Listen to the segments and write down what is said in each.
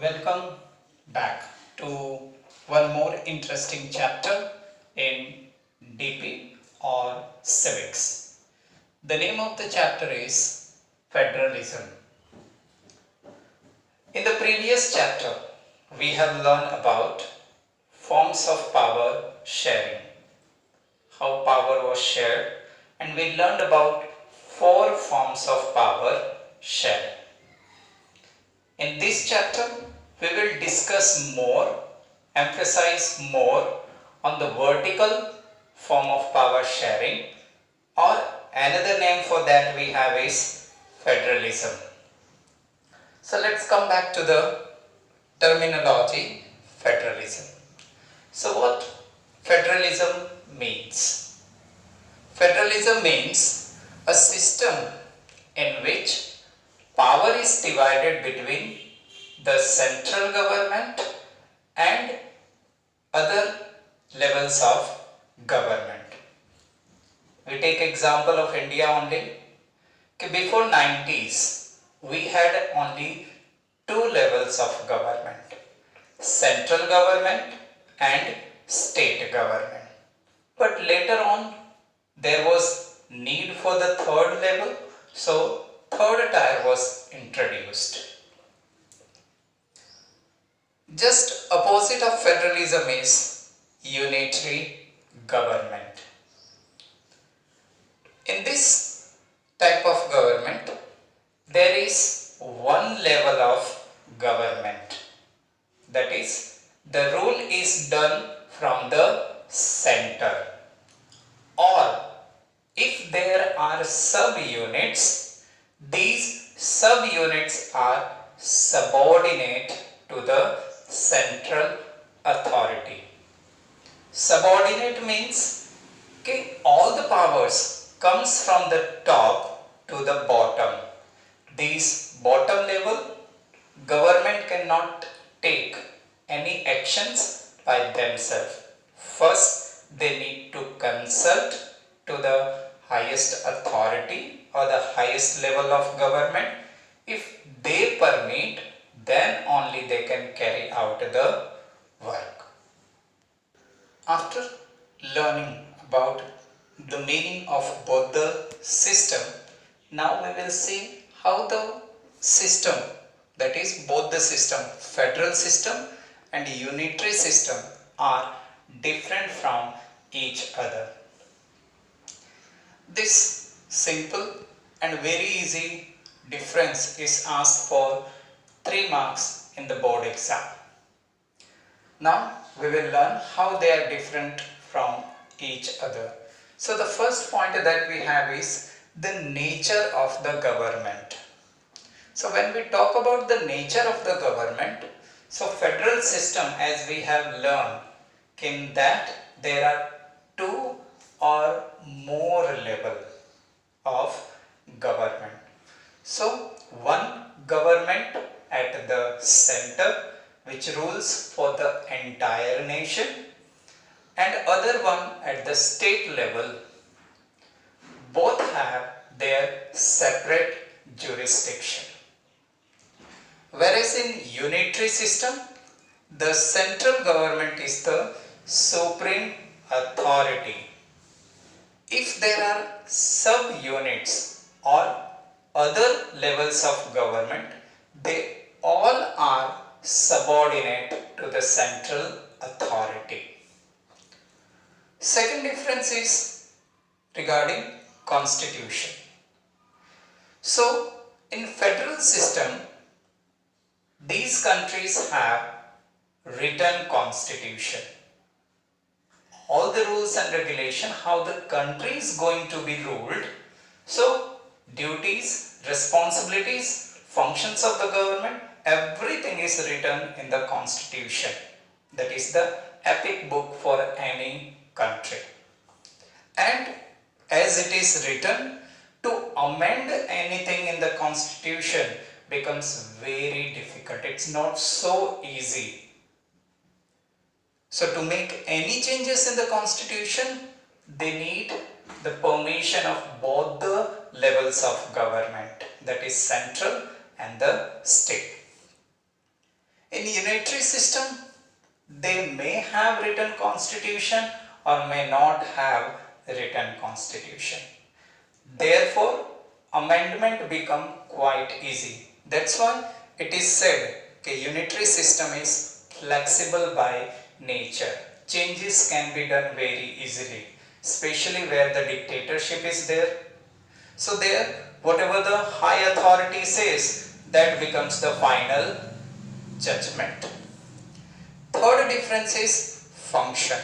Welcome back to one more interesting chapter in DP or Civics. The name of the chapter is Federalism. In the previous chapter, we have learned about forms of power sharing, how power was shared, and we learned about four forms of power sharing. In this chapter, we will discuss more, emphasize more on the vertical form of power sharing, or another name for that we have is federalism. So let's come back to the terminology federalism. So what federalism means? Federalism means a system in which power is divided between the central government and other levels of government. We take example of India only. Before 90s, we had only two levels of government, central government and state government. But later on, there was need for the third level, so third tier was introduced. Just opposite of federalism is unitary government. In this type of government, there is one level of government. That is, the rule is done from the center. Or if there are subunits, these subunits are subordinate to the central authority. Subordinate means all the powers comes from the top to the bottom. These bottom level government cannot take any actions by themselves. First, they need to consult to the highest authority or the highest level of government. If they permit, then only they can carry out the work. After learning about the meaning of both the system, now we will see how the system, that is both the system, federal system and unitary system, are different from each other. This simple and very easy difference is asked for 3 marks in the board exam. Now we will learn how they are different from each other. So the first point that we have is the nature of the government. So when we talk about the nature of the government, so federal system, as we have learned, in that there are 2 or more level of government. So one government at the center which rules for the entire nation, and other one at the state level. Both have their separate jurisdiction. Whereas in unitary system, the central government is the supreme authority. If there are subunits or other levels of government, they all are subordinate to the central authority. Second difference is regarding constitution. So in federal system, these countries have written constitution. All the rules and regulation, how the country is going to be ruled. So duties, responsibilities, functions of the government, everything is written in the constitution. That is the epic book for any country. And as it is written, to amend anything in the constitution becomes very difficult. It's not so easy. So to make any changes in the constitution, they need the permission of both the levels of government, that is central and the state. In In unitary system, they may have written constitution or may not have written constitution. Therefore, amendment become quite easy. That's why it is said a unitary system is flexible by nature. Changes can be done very easily, especially where the dictatorship is there. So there, whatever the high authority says, that becomes the final judgment. Third difference is function.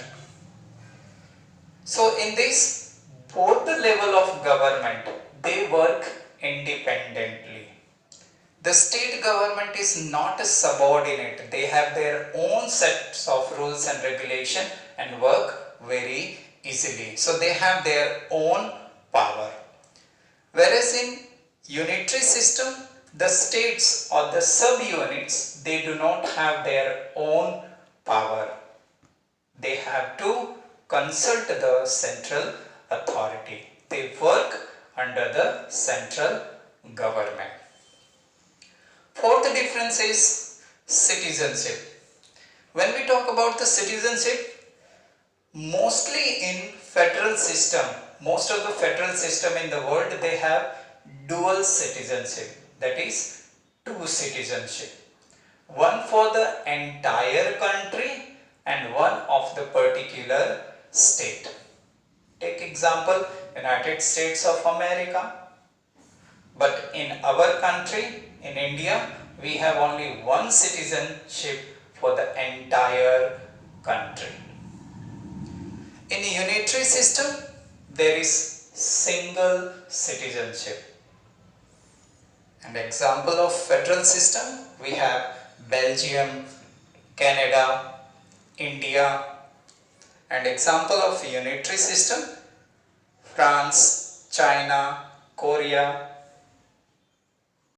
So in this, both the level of government, they work independently. The state government is not a subordinate. They have their own sets of rules and regulation and work very easily. So they have their own power. Whereas in unitary system, the states or the subunits, they do not have their own power. They have to consult the central authority. They work under the central government. Fourth difference is citizenship. When we talk about the citizenship, mostly in federal system, most of the federal system in the world, they have dual citizenship, that is two citizenship. One for the entire country and one of the particular state. Take example, United States of America. But in our country, in India, we have only one citizenship for the entire country. In a unitary system, there is single citizenship. An example of federal system, we have Belgium, Canada, India. And example of unitary system, France, China, Korea,